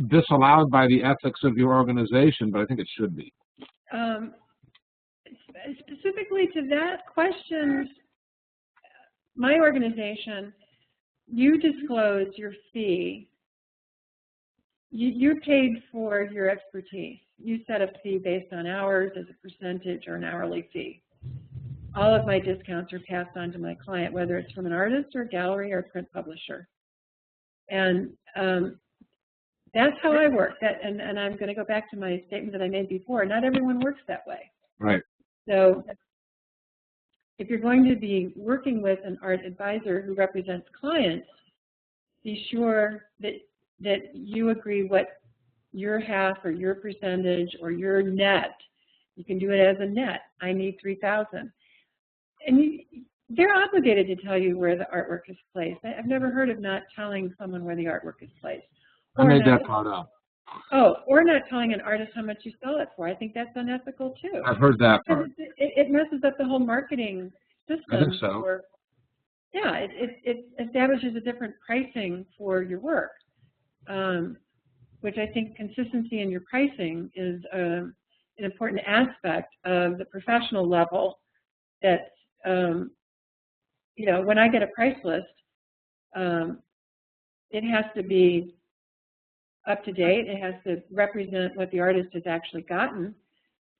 disallowed by the ethics of your organization, but I think it should be. Specifically to that question, my organization, you disclose your fee. You're paid for your expertise. You set a fee based on hours as a percentage or an hourly fee. All of my discounts are passed on to my client, whether it's from an artist or a gallery or a print publisher. And that's how I work. And I'm going to go back to my statement that I made before. Not everyone works that way. Right. So if you're going to be working with an art advisor who represents clients, be sure that you agree what your half or your percentage or your net. You can do it as a net. I need $3,000. And they're obligated to tell you where the artwork is placed. I've never heard of not telling someone where the artwork is placed. I made that part up. Oh, or not telling an artist how much you sell it for. I think that's unethical too. I've heard that part. It messes up the whole marketing system. I think so. Yeah, it establishes a different pricing for your work, which I think consistency in your pricing is an important aspect of the professional level. That you know, when I get a price list, it has to be up to date. It has to represent what the artist has actually gotten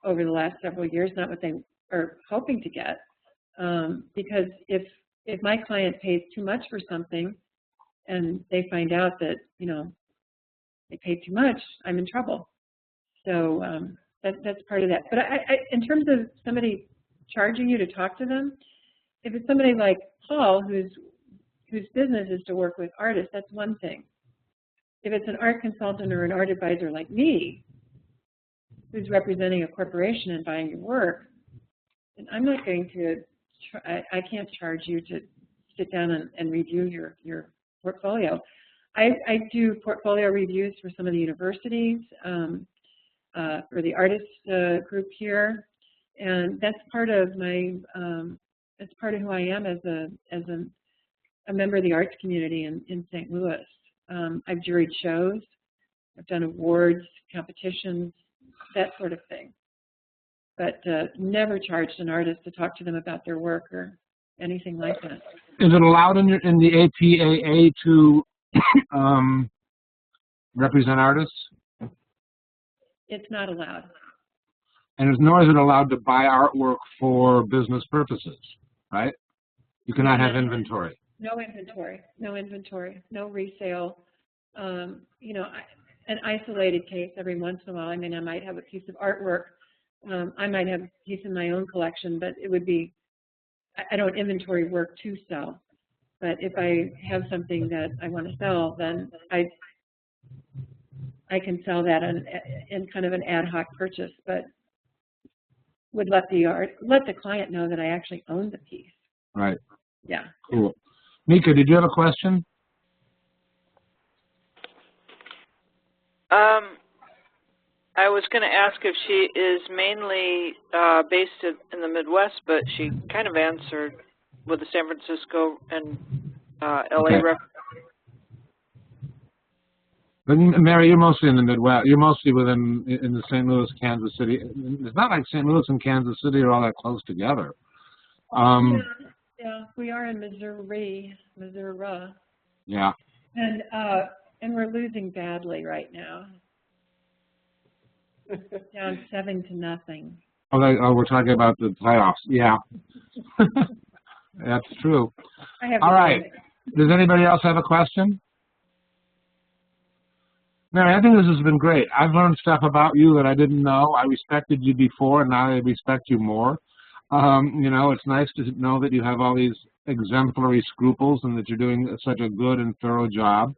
over the last several years, not what they are hoping to get. Because if my client pays too much for something and they find out that, you know, they paid too much, I'm in trouble. So that's part of that. But in terms of somebody charging you to talk to them, if it's somebody like Paul, whose business is to work with artists, that's one thing. If it's an art consultant or an art advisor like me, who's representing a corporation and buying your work, then I'm not going to, I can't charge you to sit down and review your portfolio. I do portfolio reviews for some of the universities, for the artist group here, and that's part of my, that's part of who I am as a member of the arts community in St. Louis. I've juried shows, I've done awards, competitions, that sort of thing. But never charged an artist to talk to them about their work or anything like that. Is it allowed in the APAA to represent artists? It's not allowed. And nor is it allowed to buy artwork for business purposes, right? You cannot have inventory. No inventory, no resale. You know, an isolated case every once in a while. I mean, I might have a piece of artwork. I might have a piece in my own collection, but it would be, I don't inventory work to sell. But if I have something that I want to sell, then I can sell that in kind of an ad hoc purchase, but would let the client know that I actually own the piece. Right. Yeah. Cool. Mika, did you have a question? I was going to ask if she is mainly based in the Midwest, but she kind of answered with the San Francisco and LA rep. But Mary, you're mostly in the Midwest. You're mostly in the St. Louis, Kansas City. It's not like St. Louis and Kansas City are all that close together. Yeah, we are in Missouri. Yeah. And we're losing badly right now. Down 7-0. Oh, we're talking about the playoffs. Yeah. That's true. All right. Does anybody else have a question? Mary, I think this has been great. I've learned stuff about you that I didn't know. I respected you before, and now I respect you more. You know, it's nice to know that you have all these exemplary scruples and that you're doing such a good and thorough job.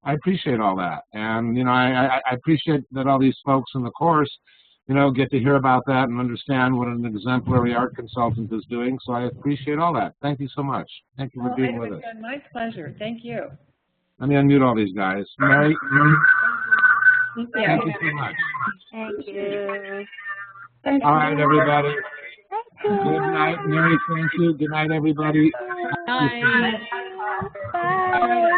I appreciate all that. And, you know, I appreciate that all these folks in the course, you know, get to hear about that and understand what an exemplary art consultant is doing. So I appreciate all that. Thank you so much. Thank you for being with us. It's been my pleasure. Thank you. Let me unmute all these guys. Mary, Thank you so much. Thank you. All right, everybody. Good night, Mary. Thank you. Good night, everybody. Bye.